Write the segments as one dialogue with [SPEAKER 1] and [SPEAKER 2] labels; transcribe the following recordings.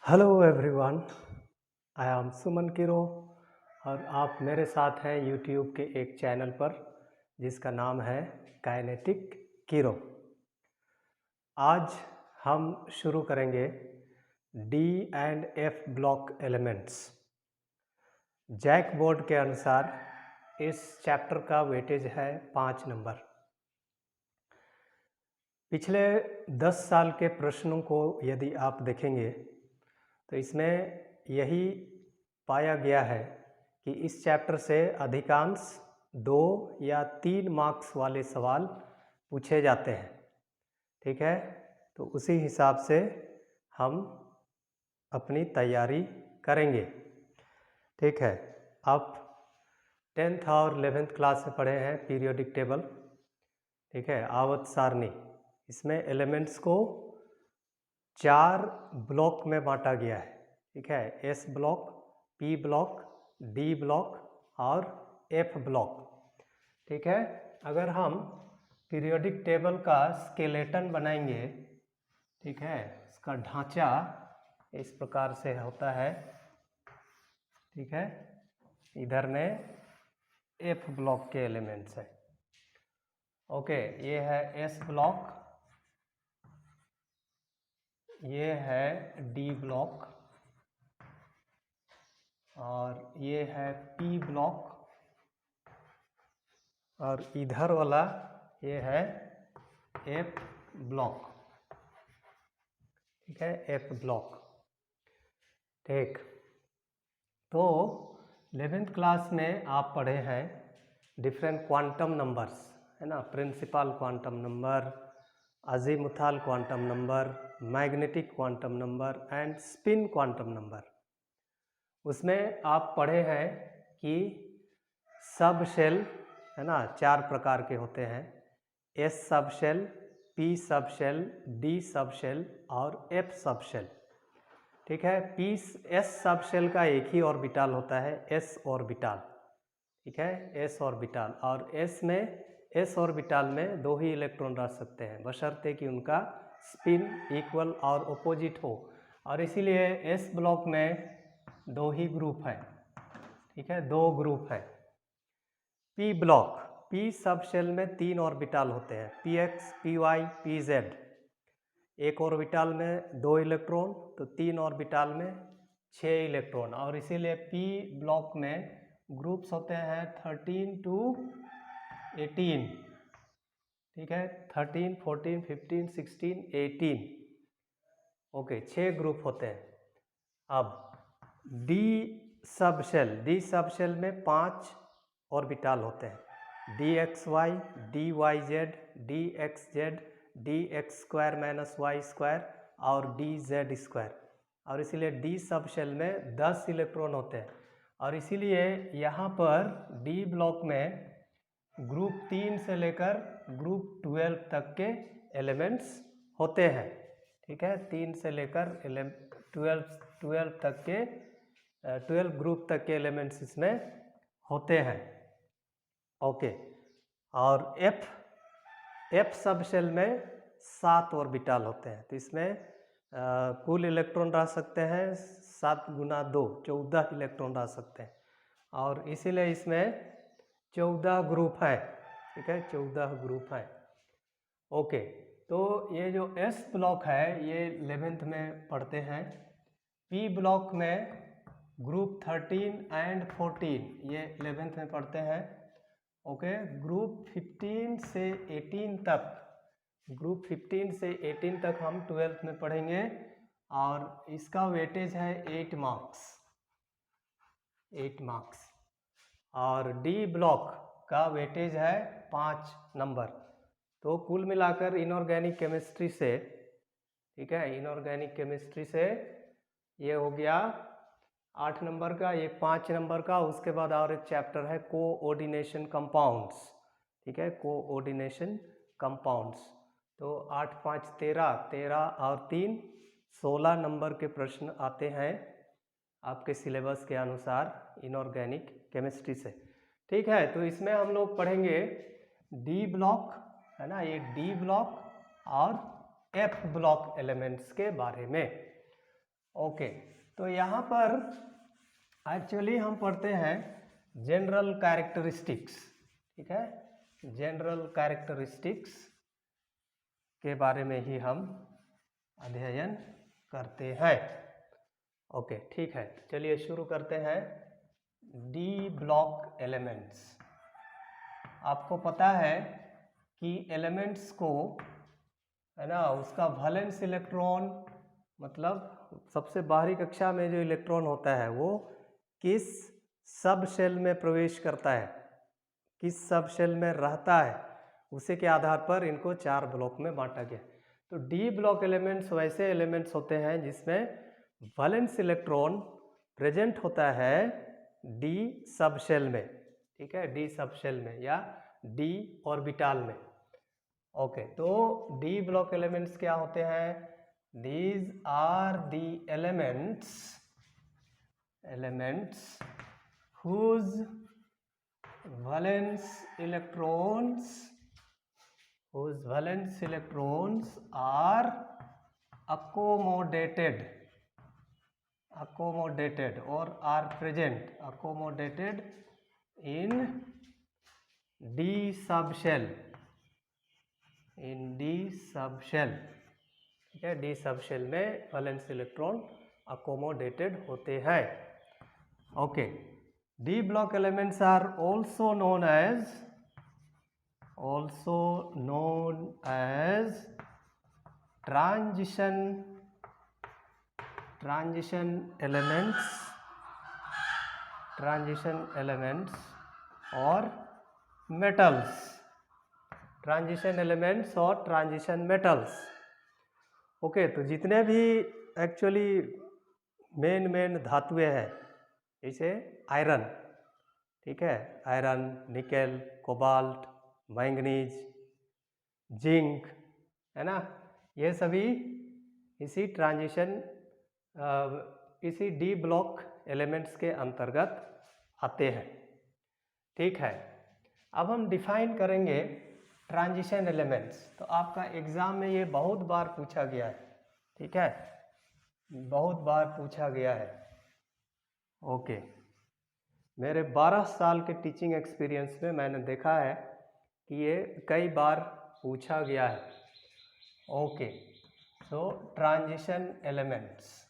[SPEAKER 1] Hello everyone, I am Suman Kiro और आप मेरे साथ हैं यूट्यूब के एक चैनल पर जिसका नाम है काइनेटिक किरो। आज हम शुरू करेंगे d and f block elements. JAC board के अनुसार इस चैप्टर का वेटेज है 5 नंबर। पिछले 10 साल के प्रश्नों को यदि आप देखेंगे तो इसमें यही पाया गया है कि इस चैप्टर से अधिकांश 2 या 3 मार्क्स वाले सवाल पूछे जाते हैं। ठीक है, तो उसी हिसाब से हम अपनी तैयारी करेंगे। ठीक है, आप 10th और 11th क्लास में पढ़े हैं पीरियोडिक टेबल। ठीक है, आवर्त सारणी, इसमें एलिमेंट्स को 4 ब्लॉक में बांटा गया है। ठीक है, S block, P block, D block और एफ ब्लॉक। ठीक है, अगर हम पीरियोडिक टेबल का स्केलेटन बनाएंगे, ठीक है, इसका ढांचा इस प्रकार से होता है। ठीक है, इधर में एफ ब्लॉक के एलिमेंट्स है। ओके, ये है एस ब्लॉक, ये है डी ब्लॉक और ये है पी ब्लॉक और इधर वाला ये है एफ ब्लॉक। ठीक है, एफ ब्लॉक। ठीक, तो 11th क्लास में आप पढ़े हैं डिफरेंट क्वांटम नंबर्स, है ना, principal quantum number, azimuthal quantum number, magnetic quantum number and spin quantum number. उसमें आप पढ़े हैं कि सब शेल, है ना, 4 प्रकार के होते हैं, s sub shell, p sub shell, d sub shell और एफ सब शेल। ठीक है, पी एस सब शेल का एक ही ऑर्बिटल होता है, एस ऑर्बिटल। ठीक है, एस ऑर्बिटल, और एस ऑर्बिटल में 2 ही इलेक्ट्रॉन रह सकते हैं बशर्ते कि उनका स्पिन इक्वल और अपोजिट हो, और इसीलिए एस ब्लॉक में 2 ही ग्रुप है। ठीक है, 2 ग्रुप है। P block, p sub shell में 3 ऑर्बिटल होते हैं, p x, p y, p z. एक ऑर्बिटल में 2 इलेक्ट्रॉन, तो 3 ऑर्बिटल में 6 इलेक्ट्रॉन, और इसीलिए पी ब्लॉक में ग्रुप्स होते हैं 13 to 18। ठीक है, 13, 14, 15, 16, 18। ओके, 6 ग्रुप होते हैं। अब डी सब शेल में 5 ऑर्बिटल होते हैं, d x y, d y z, d x z, d x square minus y square और डी जेड स्क्वायर, और इसीलिए डी सब शेल में 10 इलेक्ट्रॉन होते हैं, और इसीलिए यहाँ पर डी ब्लॉक में ग्रुप 3 से लेकर ग्रुप 12 तक के एलिमेंट्स होते हैं। ठीक है, 3 से लेकर 12 तक के 12 ग्रुप तक के एलिमेंट्स इसमें होते हैं। ओके, और एफ सब शेल में 7 ऑर्बिटल होते हैं, तो इसमें कुल इलेक्ट्रॉन रह सकते हैं 7 गुना 2, 14 इलेक्ट्रॉन रह सकते हैं, और इसीलिए इसमें 14 ग्रुप है। ठीक है, 14 ग्रुप है। ओके, तो ये जो एस ब्लॉक है ये 11th में पढ़ते हैं। पी ब्लॉक में ग्रुप 13 एंड 14 ये 11th में पढ़ते हैं। ओके, ग्रुप 15 से 18 तक, ग्रुप 15 से 18 तक हम 12th में पढ़ेंगे, और इसका वेटेज है 8 मार्क्स, 8 मार्क्स। और डी ब्लॉक का वेटेज है 5 नंबर। तो कुल मिलाकर इनऑर्गेनिक केमिस्ट्री से, ठीक है, इनऑर्गेनिक केमिस्ट्री से ये हो गया 8 नंबर का, ये 5 नंबर का। उसके बाद और एक चैप्टर है कोऑर्डिनेशन कंपाउंड्स। ठीक है, कोऑर्डिनेशन कंपाउंड्स। तो 8, 5, 13, 13 और 3, 16 नंबर के प्रश्न आते हैं आपके सिलेबस के अनुसार इनऑर्गेनिक केमिस्ट्री से। ठीक है, तो इसमें हम लोग पढ़ेंगे डी ब्लॉक, है ना, ये डी ब्लॉक और एफ ब्लॉक एलिमेंट्स के बारे में। ओके, तो यहाँ पर एक्चुअली हम पढ़ते हैं जनरल कैरेक्टरिस्टिक्स, ठीक है, जनरल कैरेक्टरिस्टिक्स के बारे में ही हम अध्ययन करते हैं। ओके, ठीक है, चलिए शुरू करते हैं। D block elements. आपको पता है कि एलिमेंट्स को, है ना, उसका वैलेंस इलेक्ट्रॉन, मतलब सबसे बाहरी कक्षा में जो इलेक्ट्रॉन होता है वो किस सब शेल में प्रवेश करता है, किस सब शेल में रहता है, उसी के आधार पर इनको 4 ब्लॉक में बांटा गया। तो डी ब्लॉक एलिमेंट्स वैसे एलिमेंट्स होते हैं जिसमें वैलेंस इलेक्ट्रॉन प्रेजेंट होता है डी सब शेल में, ठीक है, डी सब शेल में या डी ऑर्बिटल में। ओके, तो डी ब्लॉक एलिमेंट्स क्या होते हैं? These are the elements whose valence electrons are accommodated or are accommodated in D subshell, ठीक है, डी सब शेल में वैलेंस इलेक्ट्रॉन अकोमोडेटेड होते हैं। Okay, d block elements are also known as transition elements और metals, transition elements और transition metals. Okay, तो जितने भी एक्चुअली मेन धातुएं हैं, जैसे आयरन, ठीक है, iron, nickel, cobalt, manganese, zinc, है ना, ये सभी इसी इसी डी ब्लॉक एलिमेंट्स के अंतर्गत आते हैं। ठीक है, अब हम डिफाइन करेंगे ट्रांजिशन एलिमेंट्स। तो आपका एग्जाम में ये बहुत बार पूछा गया है, ठीक है, बहुत बार पूछा गया है। ओके, मेरे 12 साल के टीचिंग एक्सपीरियंस में मैंने देखा है कि ये कई बार पूछा गया है। ओके, सो ट्रांजिशन एलिमेंट्स,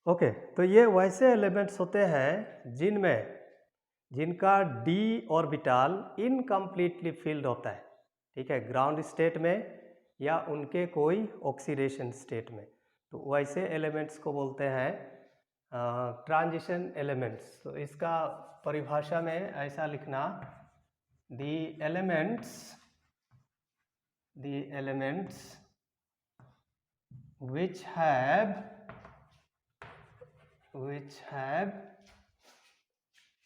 [SPEAKER 1] ओके, तो ये वैसे एलिमेंट्स होते हैं जिनका डी ऑर्बिटल इनकम्प्लीटली फिल्ड होता है, ठीक है, ग्राउंड स्टेट में या उनके कोई ऑक्सीडेशन स्टेट में। तो वैसे एलिमेंट्स को बोलते हैं ट्रांजिशन एलिमेंट्स। तो इसका परिभाषा में ऐसा लिखना, the elements which have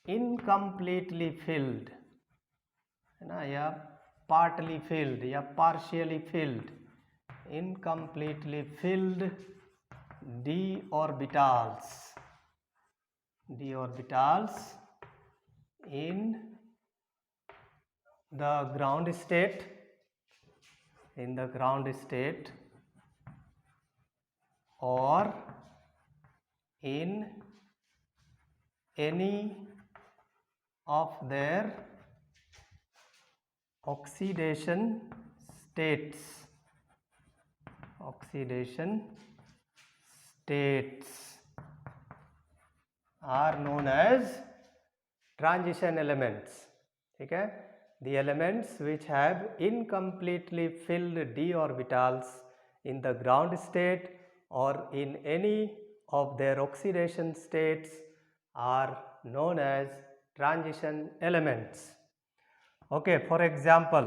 [SPEAKER 1] incompletely filled, है ना, या partly filled या partially filled, incompletely filled d orbitals in the ground state, or in any of their oxidation states are known as transition elements। ठीक है, the elements which have incompletely filled d orbitals in the ground state or in any of their oxidation states are known as transition elements। Okay, for example,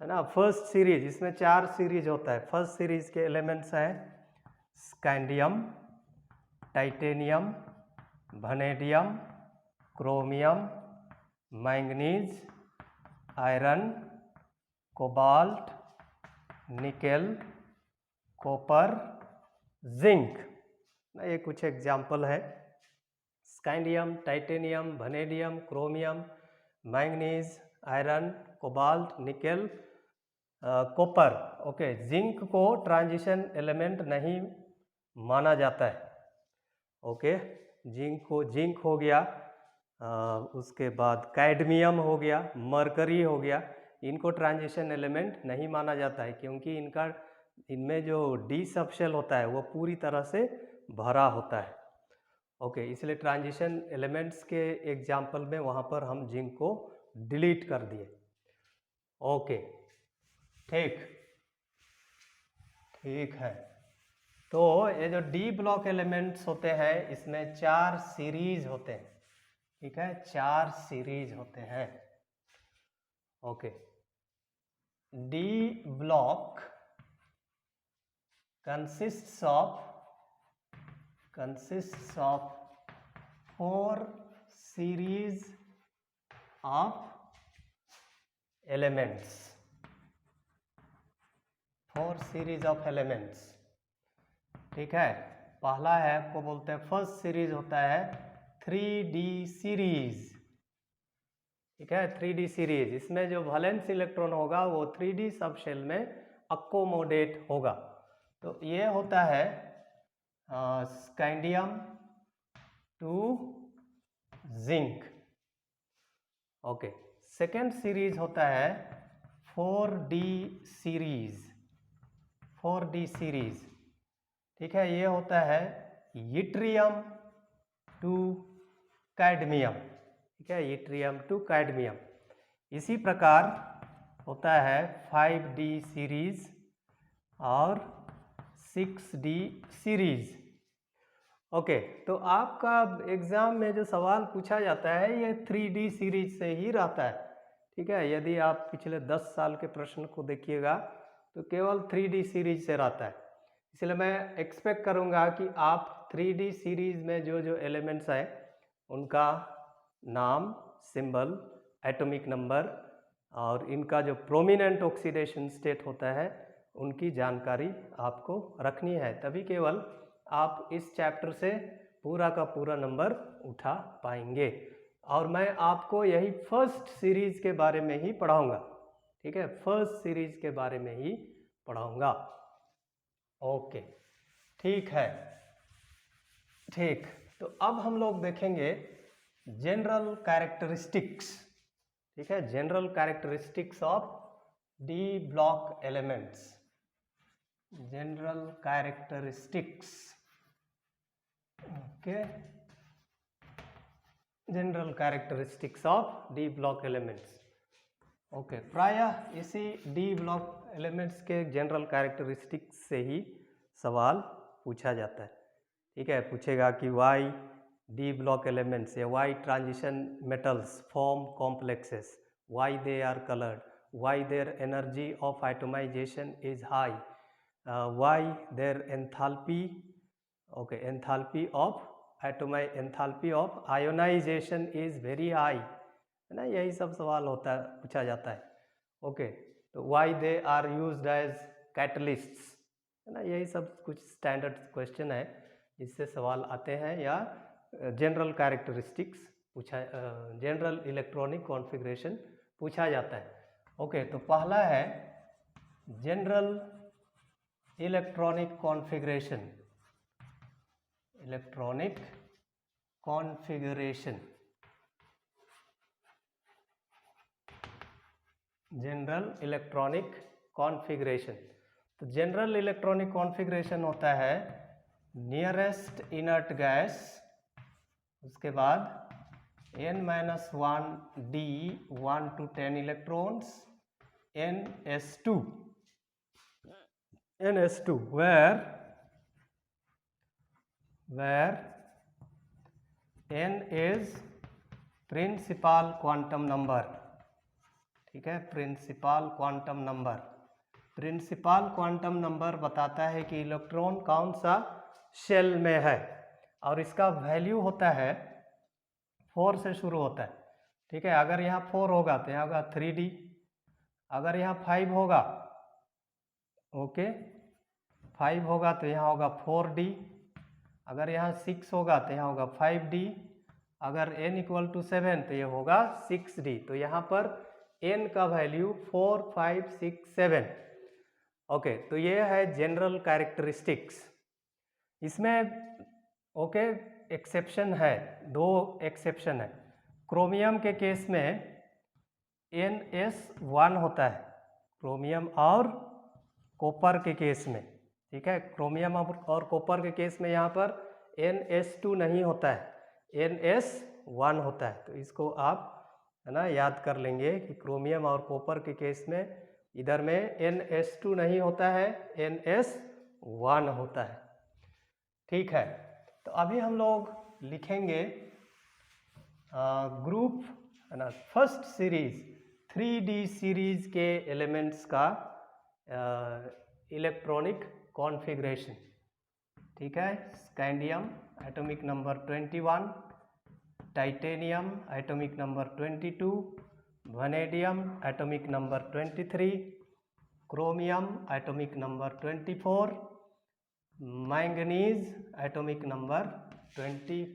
[SPEAKER 1] है ना, first series, इसमें 4 series होता है। First series के elements हैं scandium, titanium, vanadium, chromium, manganese, iron, cobalt, nickel, copper, zinc. ये कुछ example है। Scandium, titanium, vanadium, chromium, manganese, iron, cobalt, nickel, copper. Okay, zinc को ट्रांजिशन एलिमेंट नहीं माना जाता है। ओके, जिंक हो गया, उसके बाद कैडमियम हो गया, मरकरी हो गया, इनको ट्रांजिशन एलिमेंट नहीं माना जाता है क्योंकि इनमें जो डी सबशेल होता है वो पूरी तरह से भरा होता है। ओके, इसलिए ट्रांजिशन एलिमेंट्स के एग्जाम्पल में वहाँ पर हम जिंक को डिलीट कर दिए। ओके, ठीक है। तो ये जो डी ब्लॉक एलिमेंट्स होते हैं इसमें 4 सीरीज होते हैं। ठीक है, 4 सीरीज होते हैं। Okay, d block consists of 4 series of elements। 4 series of elements। ठीक है, पहला है को बोलते हैं फर्स्ट सीरीज होता है 3D सीरीज। ठीक है, 3D सीरीज, इसमें जो वैलेंस इलेक्ट्रॉन होगा वो 3D सब शेल में अकोमोडेट होगा। तो ये होता है scandium to zinc. Okay, second series होता है 4D सीरीज। 4D सीरीज, ठीक है, ये होता है यट्रियम टू कैडमियम। ठीक है, यट्रियम टू कैडमियम। इसी प्रकार होता है 5D सीरीज और 6D सीरीज। ओके, तो आपका एग्जाम में जो सवाल पूछा जाता है ये 3D सीरीज से ही रहता है। ठीक है, यदि आप पिछले 10 साल के प्रश्न को देखिएगा तो केवल 3D सीरीज से रहता है। इसलिए मैं एक्सपेक्ट करूंगा कि आप 3D सीरीज में जो जो एलिमेंट्स हैं उनका नाम, सिंबल, एटॉमिक नंबर और इनका जो प्रोमिनेंट ऑक्सीडेशन स्टेट होता है उनकी जानकारी आपको रखनी है, तभी केवल आप इस चैप्टर से पूरा का पूरा नंबर उठा पाएंगे। और मैं आपको यही फर्स्ट सीरीज के बारे में ही पढ़ाऊंगा। ठीक है, फर्स्ट सीरीज के बारे में ही पढ़ाऊंगा। ओके, ठीक है। ठीक, तो अब हम लोग देखेंगे जनरल कैरेक्टरिस्टिक्स। ठीक है, general characteristics of D block elements. General characteristics. Okay, general characteristics of D block elements. Okay, प्रायः इसी डी ब्लॉक एलिमेंट्स के जनरल कैरेक्टरिस्टिक्स से ही सवाल पूछा जाता है। ठीक है, पूछेगा कि वाई डी ब्लॉक एलिमेंट्स या why transition metals form complexes, why they are coloured, why their energy of atomisation is high, why their enthalpy, okay, enthalpy of ionisation is very high, है ना, यही सब सवाल होता है, पूछा जाता है। ओके, तो why they are used as catalysts, है ना, यही सब कुछ स्टैंडर्ड क्वेश्चन है जिससे सवाल आते हैं, या जनरल कैरेक्टरिस्टिक्स पूछा, जनरल इलेक्ट्रॉनिक कॉन्फ़िगरेशन पूछा जाता है। ओके, तो पहला है general electronic configuration. Electronic configuration, general electronic configuration. तो जनरल इलेक्ट्रॉनिक कॉन्फ़िगरेशन होता है नियरेस्ट इनर्ट गैस, उसके बाद n-1d 1 to 10 electrons, ns2 where n is principal quantum number. ठीक है, principal quantum number. Principal quantum number बताता है कि इलेक्ट्रॉन कौन सा शेल में है, और इसका वैल्यू होता है 4 से शुरू होता है। ठीक है, अगर यहाँ 4 होगा तो यहाँ होगा 3D, अगर यहाँ 5 होगा, ओके, 5 होगा तो यहाँ होगा 4D, अगर यहाँ 6 होगा तो यहाँ होगा 5D, अगर n इक्वल टू 7 तो ये होगा 6d। तो यहाँ पर n का वैल्यू 4, 5, 6, 7। ओके, तो ये है जनरल कैरेक्टरिस्टिक्स। इसमें ओके एक्सेप्शन है, 2 एक्सेप्शन है। क्रोमियम के केस में NS1 होता है, क्रोमियम और कॉपर के केस में, ठीक है। क्रोमियम और कॉपर के केस में यहाँ पर NS2 नहीं होता है, NS1 होता है। तो इसको आप है ना याद कर लेंगे कि क्रोमियम और कॉपर के केस में इधर में NS2 नहीं होता है, NS1 होता है, ठीक है। तो अभी हम लोग लिखेंगे ग्रुप है ना फर्स्ट सीरीज 3D सीरीज के एलिमेंट्स का इलेक्ट्रॉनिक कॉन्फ़िगरेशन, ठीक है। Scandium atomic number 21, titanium atomic number 22, vanadium atomic number 23, chromium atomic number 24, manganese atomic number 25।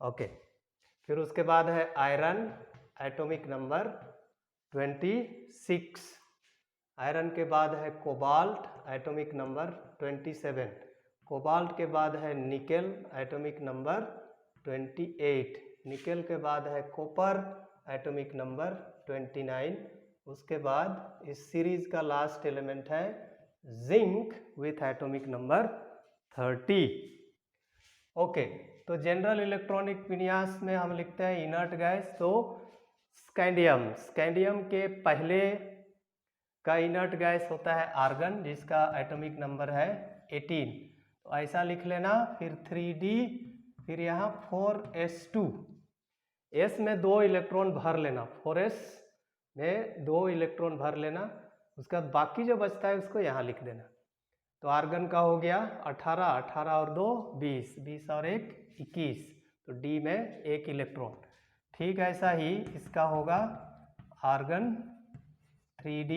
[SPEAKER 1] Okay, फिर उसके बाद है आयरन एटॉमिक नंबर 26। आयरन के बाद है कोबाल्ट एटॉमिक नंबर 27। कोबाल्ट के बाद है निकेल एटॉमिक नंबर 28। निकेल के बाद है कॉपर एटॉमिक नंबर 29। उसके बाद इस सीरीज का लास्ट एलिमेंट है zinc with atomic number 30। Okay, तो जनरल इलेक्ट्रॉनिक विन्यास में हम लिखते हैं इनर्ट गैस। तो स्कैंडियम, स्कैंडियम के पहले का इनर्ट गैस होता है आर्गन, जिसका एटॉमिक नंबर है 18। तो ऐसा लिख लेना, फिर 3D, फिर यहाँ 4s2, s में 2 इलेक्ट्रॉन भर लेना, 4s में 2 इलेक्ट्रॉन भर लेना। उसका बाकी जो बचता है उसको यहाँ लिख देना। तो आर्गन का हो गया 18, 18 और 2 20, 20 और 1 21। तो D में 1 इलेक्ट्रॉन। ठीक ऐसा ही इसका होगा आर्गन 3D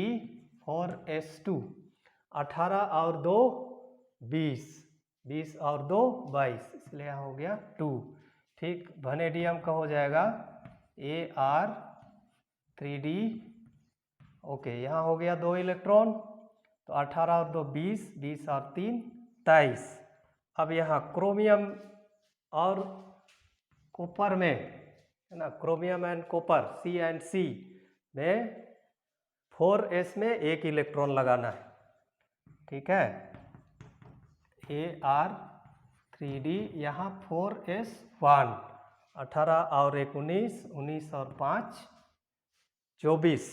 [SPEAKER 1] 4s2, 18 और 2 20, 20 और 2 22, इसलिए यहाँ हो गया 2। ठीक, वनेडियम का हो जाएगा Ar3D। ओके, यहाँ हो गया 2 इलेक्ट्रॉन। तो 18 और 2 20, 20 और 3 23। अब यहाँ क्रोमियम और कॉपर में है ना, chromium and copper C and C में 4s में 1 इलेक्ट्रॉन लगाना है, ठीक है। Ar3D, यहाँ 4s1, 18 और 1 19, 19 और 5 24।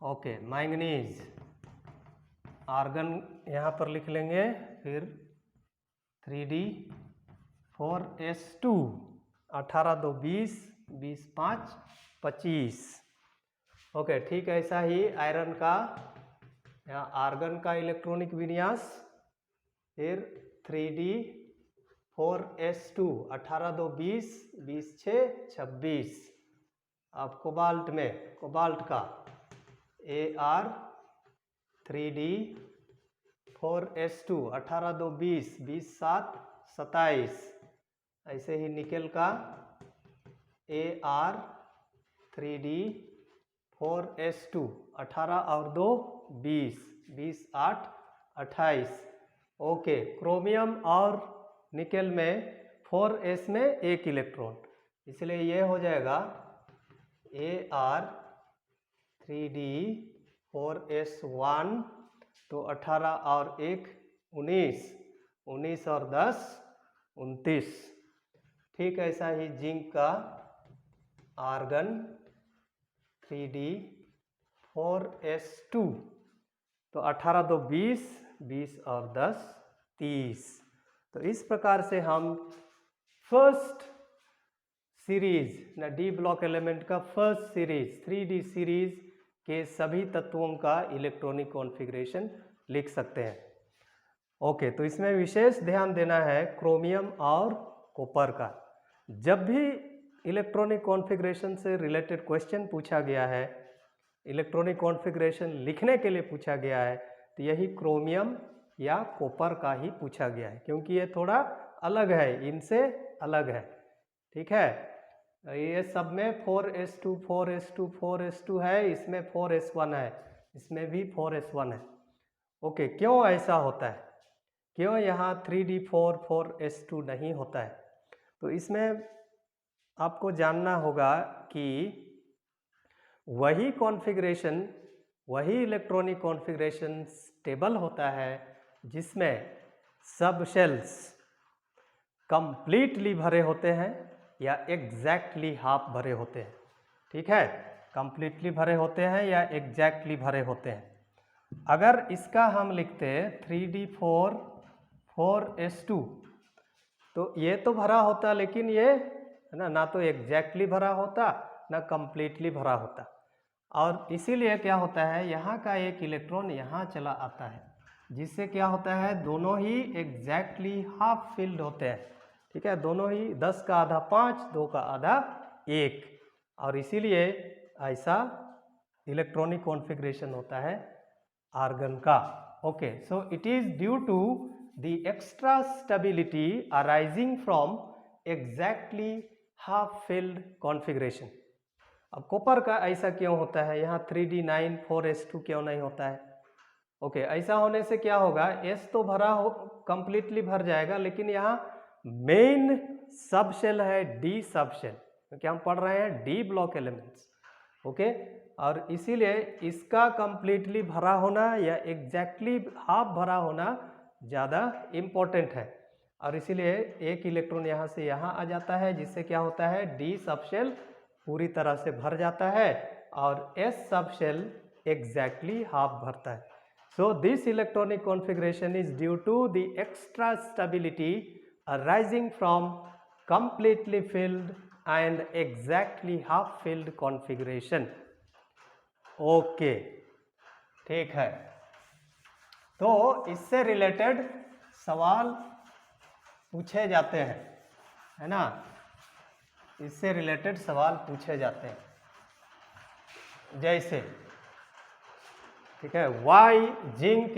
[SPEAKER 1] ओके, मैंगनीज आर्गन यहाँ पर लिख लेंगे, फिर 3D 4s2, 18 2 20, 20 5 25। ओके, ठीक है। ऐसा ही आयरन का यहाँ आर्गन का इलेक्ट्रॉनिक विन्यास, फिर 3D 4s2, 18 2 20, 20 6 26। अब कोबाल्ट में, कोबाल्ट का Ar3D 4s2, 18 2 20, 20 7 27। ऐसे ही निकेल का Ar3D 4s2, 18 और 2 20, 20 8 28। ओके, क्रोमियम और निकेल में 4s में 1 इलेक्ट्रॉन, इसलिए ये हो जाएगा Ar3D 4s1। तो 18 और 1 19, 19 और 10 29। ठीक, ऐसा ही जिंक का आर्गन 3D 4s2। तो 18 2 20, 20 और 10 30। तो इस प्रकार से हम फर्स्ट सीरीज ना डी ब्लॉक एलिमेंट का फर्स्ट सीरीज 3D सीरीज के सभी तत्वों का इलेक्ट्रॉनिक कॉन्फ़िगरेशन लिख सकते हैं। ओके, तो इसमें विशेष ध्यान देना है क्रोमियम और कॉपर का। जब भी इलेक्ट्रॉनिक कॉन्फ़िगरेशन से रिलेटेड क्वेश्चन पूछा गया है, इलेक्ट्रॉनिक कॉन्फ़िगरेशन लिखने के लिए पूछा गया है, तो यही क्रोमियम या कॉपर का ही पूछा गया है, क्योंकि ये थोड़ा अलग है, इनसे अलग है, ठीक है। ये सब में 4s2 4s2 4s2 है, इसमें 4s1 है, इसमें भी 4s1 है। ओके, क्यों ऐसा होता है, क्यों यहाँ 3d4 4s2 नहीं होता है? तो इसमें आपको जानना होगा कि वही कॉन्फ़िगरेशन, वही इलेक्ट्रॉनिक कॉन्फ़िगरेशन स्टेबल होता है जिसमें सब शेल्स कंप्लीटली भरे होते हैं या एग्जैक्टली हाफ भरे होते हैं, ठीक है। कंप्लीटली भरे होते हैं या एग्जैक्टली भरे होते हैं। अगर इसका हम लिखते 3d4 4s2, तो ये तो भरा होता, लेकिन ये है ना तो एग्जैक्टली भरा होता ना कंप्लीटली भरा होता। और इसीलिए क्या होता है, यहाँ का एक इलेक्ट्रॉन यहाँ चला आता है, जिससे क्या होता है, दोनों ही एग्जैक्टली हाफ फिल्ड होते हैं, ठीक है। दोनों ही 10 का आधा 5, 2 का आधा 1, और इसीलिए ऐसा इलेक्ट्रॉनिक कॉन्फ़िगरेशन होता है आर्गन का। Okay, so it is due to the extra stability arising from exactly half filled configuration। अब कॉपर का ऐसा क्यों होता है, यहाँ 3d9 4s2 क्यों नहीं होता है? ओके, ऐसा होने से क्या होगा, s तो भरा हो, कंप्लीटली भर जाएगा, लेकिन यहाँ मेन सब शेल है d सब शेल, क्योंकि हम पढ़ रहे हैं d ब्लॉक एलिमेंट्स। ओके, और इसीलिए इसका कंप्लीटली भरा होना या एग्जैक्टली हाफ भरा होना ज़्यादा इम्पोर्टेंट है, और इसीलिए एक इलेक्ट्रॉन यहाँ से यहाँ आ जाता है, जिससे क्या होता है, डी सब शेल पूरी तरह से भर जाता है और S sub shell exactly half भरता है। So this electronic configuration is due to the extra stability arising from completely filled and exactly half filled configuration. Okay, ठीक है। तो इससे रिलेटेड सवाल पूछे जाते हैं, है ना, इससे रिलेटेड सवाल पूछे जाते हैं, जैसे, ठीक है, why zinc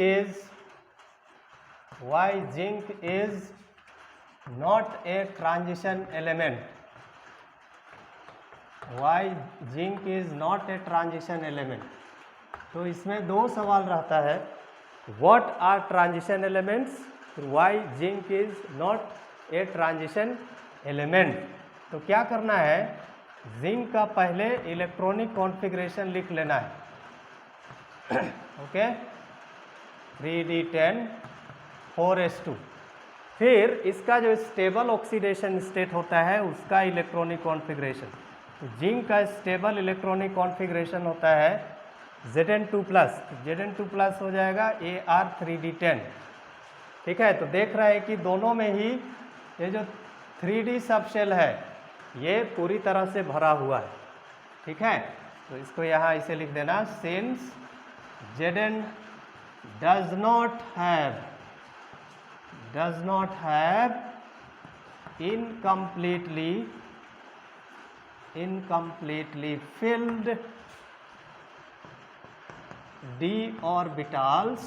[SPEAKER 1] is not a transition element, why zinc is not a transition element. तो इसमें दो सवाल रहता है, What are transition elements? Why zinc is not a transition element? तो क्या करना है, जिंक का पहले इलेक्ट्रॉनिक कॉन्फ़िगरेशन लिख लेना है। ओके, 3d10 4s2, फिर इसका जो स्टेबल ऑक्सीडेशन स्टेट होता है उसका इलेक्ट्रॉनिक कॉन्फ़िगरेशन। तो जिंक का स्टेबल इलेक्ट्रॉनिक कॉन्फ़िगरेशन होता है Zn2+, Zn2+ हो जाएगा Ar3d10, ठीक है। तो देख रहे हैं कि दोनों में ही ये जो 3d सब शेल है ये पूरी तरह से भरा हुआ है, ठीक है। तो इसको यहाँ इसे लिख देना, since Zn does not have incompletely filled d orbitals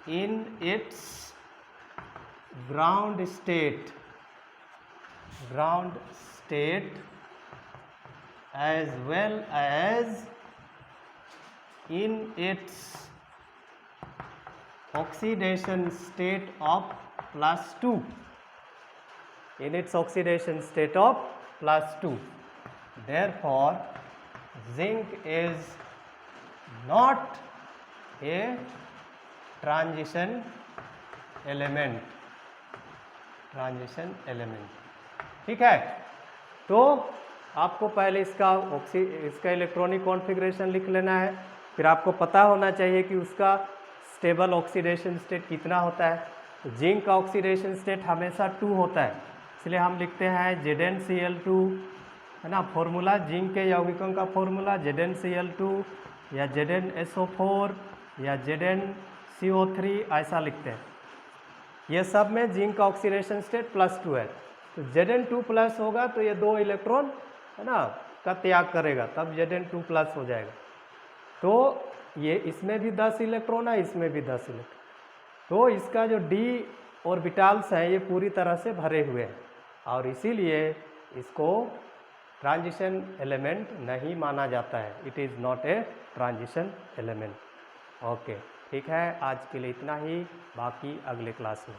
[SPEAKER 1] in its ground state as well as in its oxidation state of +2, Therefore, zinc is not a transition element, ठीक है। तो आपको पहले इसका इलेक्ट्रॉनिक कॉन्फ़िगरेशन लिख लेना है, फिर आपको पता होना चाहिए कि उसका स्टेबल ऑक्सीडेशन स्टेट कितना होता है। तो जिंक का ऑक्सीडेशन स्टेट हमेशा 2 होता है, इसलिए हम लिखते हैं ZnCl2, है ना। फॉर्मूला जिंक के यौगिकों का फॉर्मूला ZnCl2 या ZnSO4 या ZnCO3 ऐसा लिखते हैं। ये सब में जिंक का ऑक्सीडेशन स्टेट +2 है, तो Zn2+ होगा तो ये 2 इलेक्ट्रॉन, है ना, का त्याग करेगा, तब Zn2+ हो जाएगा। तो ये इसमें भी 10 इलेक्ट्रॉन है, इसमें भी 10 इलेक्ट्रॉन, तो इसका जो डी ऑर्बिटल्स हैं ये पूरी तरह से भरे हुए हैं और इसीलिए इसको ट्रांजिशन एलिमेंट नहीं माना जाता है। It is not a transition element. Okay, ठीक है, आज के लिए इतना ही, बाकी अगले क्लास में।